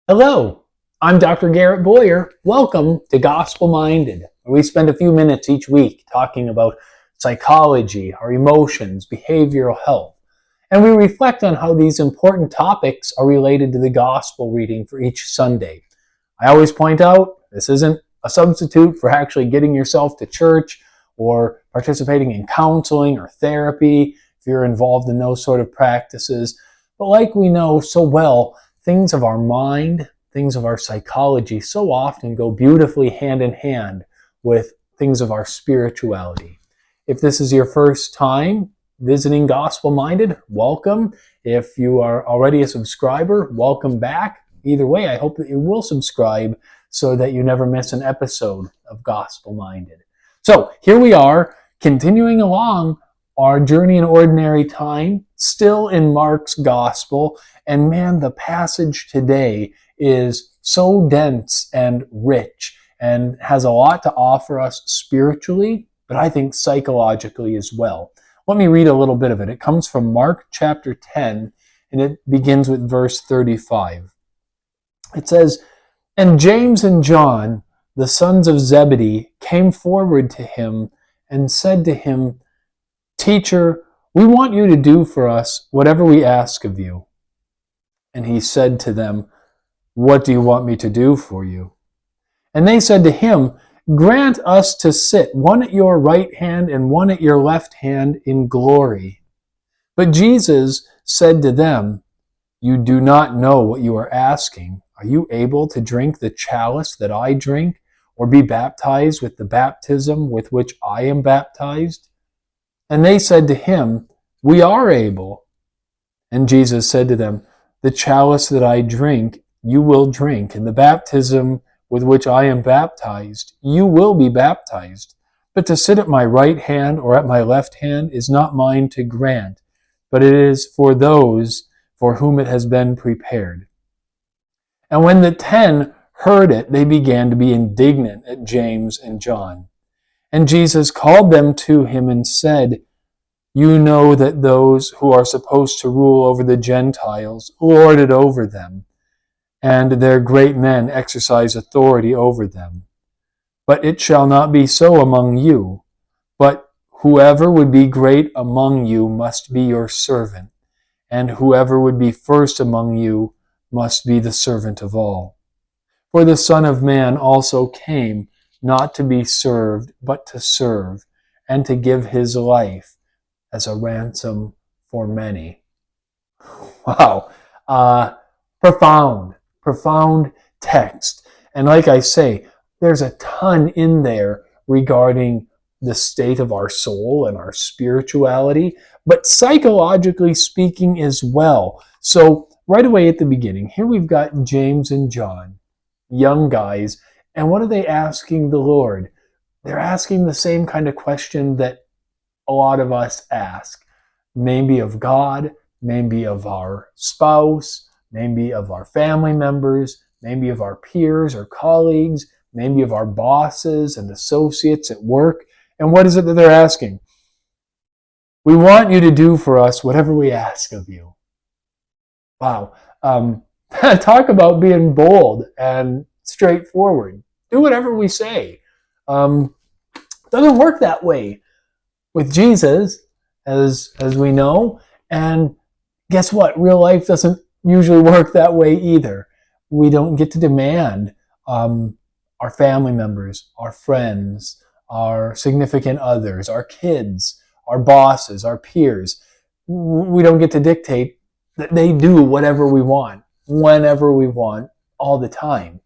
Hello, I'm Dr. Garrett Boyer. Welcome to Gospel Minded. We spend a few minutes each week talking about psychology, our emotions, behavioral health, and we reflect on how these important topics are related to the gospel reading for each Sunday. I always point out this isn't a substitute for actually getting yourself to church or participating in counseling or therapy if you're involved in those sort of practices. But like we know so well, things of our mind, things of our psychology so often go beautifully hand in hand with things of our spirituality. If this is your first time visiting Gospel Minded, welcome. If you are already a subscriber, welcome back. Either way, I hope that you will subscribe so that you never miss an episode of Gospel Minded. So here we are, continuing along our journey in ordinary time, still in Mark's Gospel. And man, the passage today is so dense and rich and has a lot to offer us spiritually, but I think psychologically as well. Let me read a little bit of it. It comes from Mark chapter 10, and it begins with verse 35. It says, "And James and John, the sons of Zebedee, came forward to him and said to him, 'Teacher, we want you to do for us whatever we ask of you.' And he said to them, 'What do you want me to do for you?' And they said to him, 'Grant us to sit, one at your right hand and one at your left hand in glory.' But Jesus said to them, 'You do not know what you are asking. Are you able to drink the chalice that I drink, or be baptized with the baptism with which I am baptized?' And they said to him, 'We are able.' And Jesus said to them, 'The chalice that I drink, you will drink, and the baptism with which I am baptized, you will be baptized. But to sit at my right hand or at my left hand is not mine to grant, but it is for those for whom it has been prepared.' And when the 10 heard it, they began to be indignant at James and John. And Jesus called them to him and said, 'You know that those who are supposed to rule over the Gentiles lord it over them, and their great men exercise authority over them. But it shall not be so among you. But whoever would be great among you must be your servant, and whoever would be first among you must be the servant of all. For the Son of Man also came not to be served, but to serve, and to give his life as a ransom for many.'" Wow. Profound text. And like I say, there's a ton in there regarding the state of our soul and our spirituality, but psychologically speaking as well. So right away at the beginning, here we've got James and John, young guys, and what are they asking the Lord? They're asking the same kind of question that a lot of us ask, maybe of God, maybe of our spouse, maybe of our family members, maybe of our peers or colleagues, maybe of our bosses and associates at work. And what is it that they're asking? "We want you to do for us whatever we ask of you." Wow. Talk about being bold and straightforward. Do whatever we say. Doesn't work that way with Jesus, as we know. And guess what? Real life doesn't usually work that way either. We don't get to demand our family members, our friends, our significant others, our kids, our bosses, our peers. We don't get to dictate that they do whatever we want, whenever we want, all the time.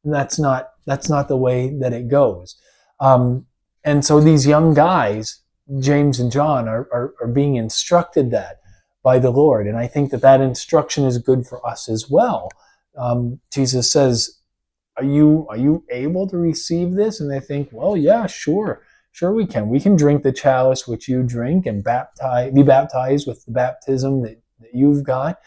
And that's not the way that it goes. And so these young guys, James and John, are being instructed that by the Lord. And I think that instruction is good for us as well. Jesus says, are you able to receive this? And they think, well, yeah, sure we can. We can drink the chalice which you drink and be baptized with the baptism that you've got.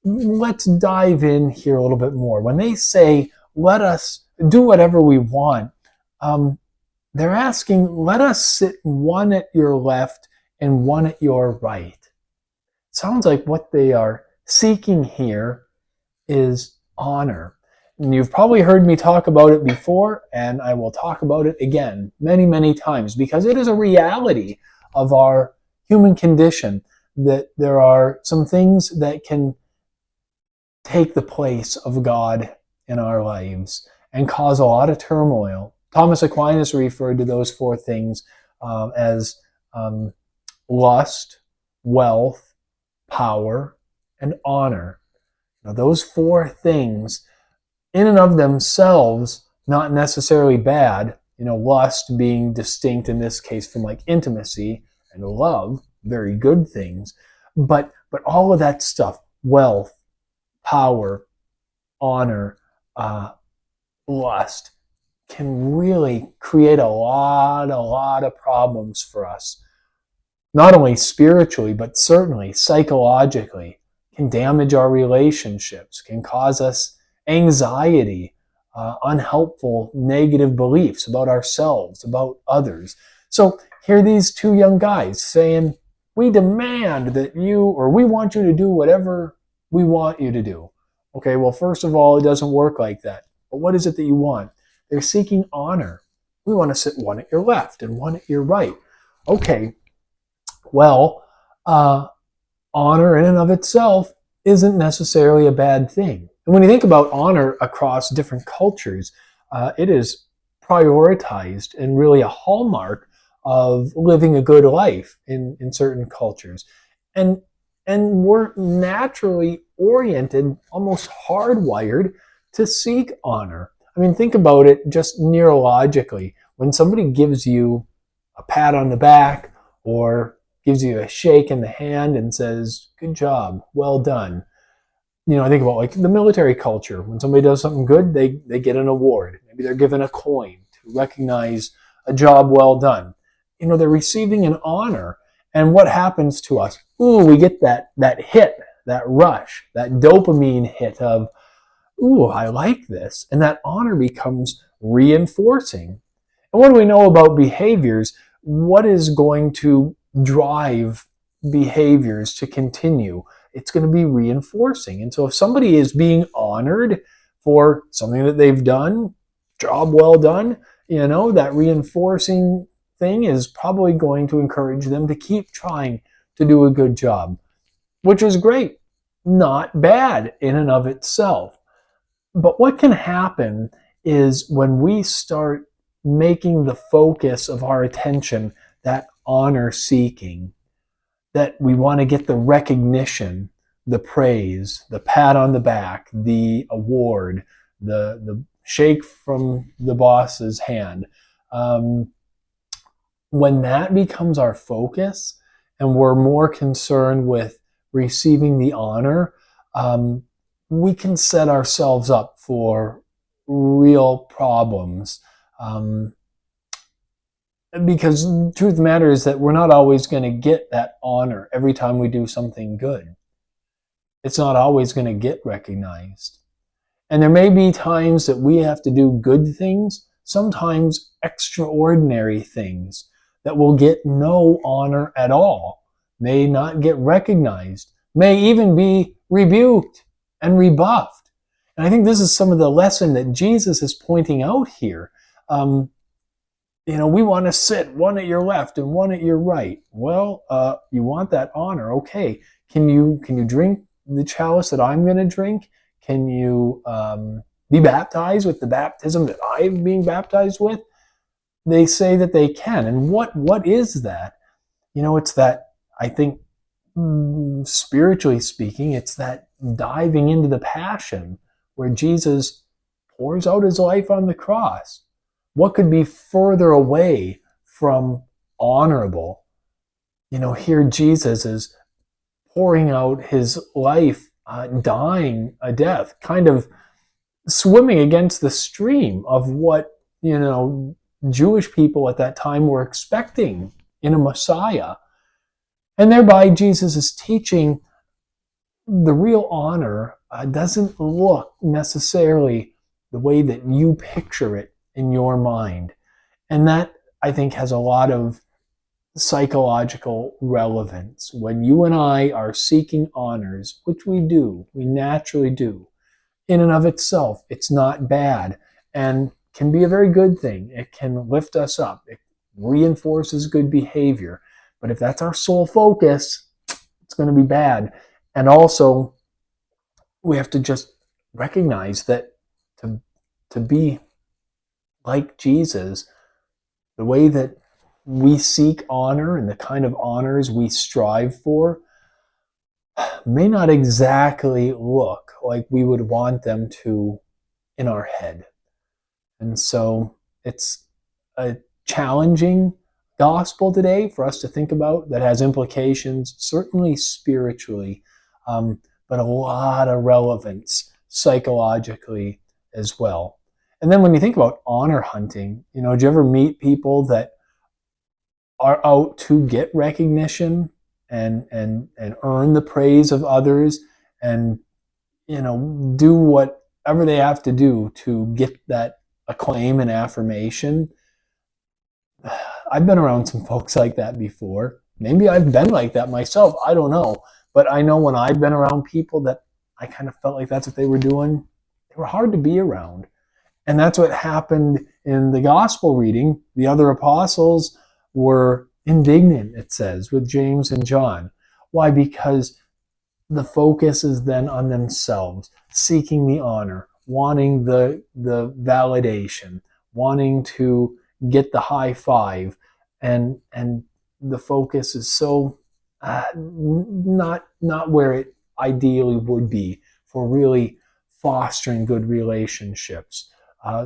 Let's dive in here a little bit more. When they say, let us do whatever we want, they're asking, let us sit one at your left and one at your right. Sounds like what they are seeking here is honor. You've probably heard me talk about it before, and I will talk about it again many, many times because it is a reality of our human condition that there are some things that can take the place of God in our lives and cause a lot of turmoil. Thomas Aquinas referred to those four things as lust, wealth, power, and honor. Now, those four things, in and of themselves, not necessarily bad. Lust being distinct in this case from like intimacy, and love, very good things. But all of that stuff, wealth, power, honor, lust, can really create a lot of problems for us. Not only spiritually, but certainly psychologically. Can damage our relationships, can cause us anxiety, unhelpful, negative beliefs about ourselves, about others. So here are these two young guys saying, we demand that you, or we want you to do whatever we want you to do. Okay, well, first of all, it doesn't work like that. But what is it that you want? They're seeking honor. We want to sit one at your left and one at your right. Okay, well, honor in and of itself isn't necessarily a bad thing. And when you think about honor across different cultures, it is prioritized and really a hallmark of living a good life in certain cultures. And we're naturally oriented, almost hardwired to seek honor. I mean, think about it just neurologically. When somebody gives you a pat on the back or gives you a shake in the hand and says, good job, well done. I think about like the military culture. When somebody does something good, they get an award. Maybe they're given a coin to recognize a job well done. They're receiving an honor. And what happens to us? Ooh, we get that hit, that rush, that dopamine hit of, ooh, I like this. And that honor becomes reinforcing. And what do we know about behaviors? What is going to drive behaviors to continue? It's going to be reinforcing. And so if somebody is being honored for something that they've done, job well done, that reinforcing thing is probably going to encourage them to keep trying to do a good job, which is great. Not bad in and of itself. But what can happen is when we start making the focus of our attention that honor seeking, that we want to get the recognition, the praise, the pat on the back, the award, the shake from the boss's hand. When that becomes our focus and we're more concerned with receiving the honor, we can set ourselves up for real problems. Because the truth of the matter is that we're not always going to get that honor every time we do something good. It's not always going to get recognized. And there may be times that we have to do good things, sometimes extraordinary things that will get no honor at all, may not get recognized, may even be rebuked and rebuffed. And I think this is some of the lesson that Jesus is pointing out here. We want to sit one at your left and one at your right. Well, you want that honor. Okay. Can you drink the chalice that I'm going to drink? Can you be baptized with the baptism that I'm being baptized with? They say that they can. And what is that? It's that, I think, spiritually speaking, it's that diving into the passion where Jesus pours out his life on the cross. What could be further away from honorable? Here Jesus is pouring out his life, dying a death, kind of swimming against the stream of what, Jewish people at that time were expecting in a Messiah. And thereby Jesus is teaching the real honor doesn't look necessarily the way that you picture it in your mind. And that, I think, has a lot of psychological relevance. When you and I are seeking honors, which we do, we naturally do, in and of itself, it's not bad and can be a very good thing. It can lift us up. It reinforces good behavior. But if that's our sole focus, it's going to be bad. And also, we have to just recognize that to be like Jesus, the way that we seek honor and the kind of honors we strive for may not exactly look like we would want them to in our head. And so it's a challenging gospel today for us to think about that has implications, certainly spiritually, but a lot of relevance psychologically as well. And then when you think about honor hunting, do you ever meet people that are out to get recognition and earn the praise of others and do whatever they have to do to get that acclaim and affirmation? I've been around some folks like that before. Maybe I've been like that myself. I don't know. But I know when I've been around people that I kind of felt like that's what they were doing, they were hard to be around. And that's what happened in the gospel reading. The other apostles were indignant, it says, with James and John. Why? Because the focus is then on themselves, seeking the honor, wanting the validation, wanting to get the high five, and the focus is so not where it ideally would be for really fostering good relationships,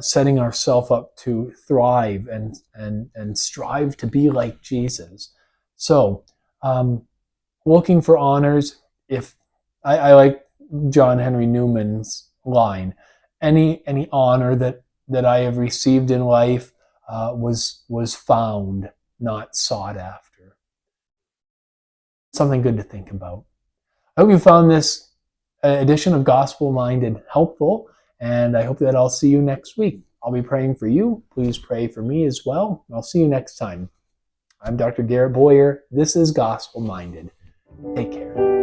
setting ourselves up to thrive and strive to be like Jesus. So, looking for honors. If I like John Henry Newman's line, any honor that I have received in life was found, not sought after. Something good to think about. I hope you found this edition of Gospel Minded helpful, and I hope that I'll see you next week. I'll be praying for you. Please pray for me as well. I'll see you next time. I'm Dr. Garrett Boyer. This is Gospel Minded. Take care.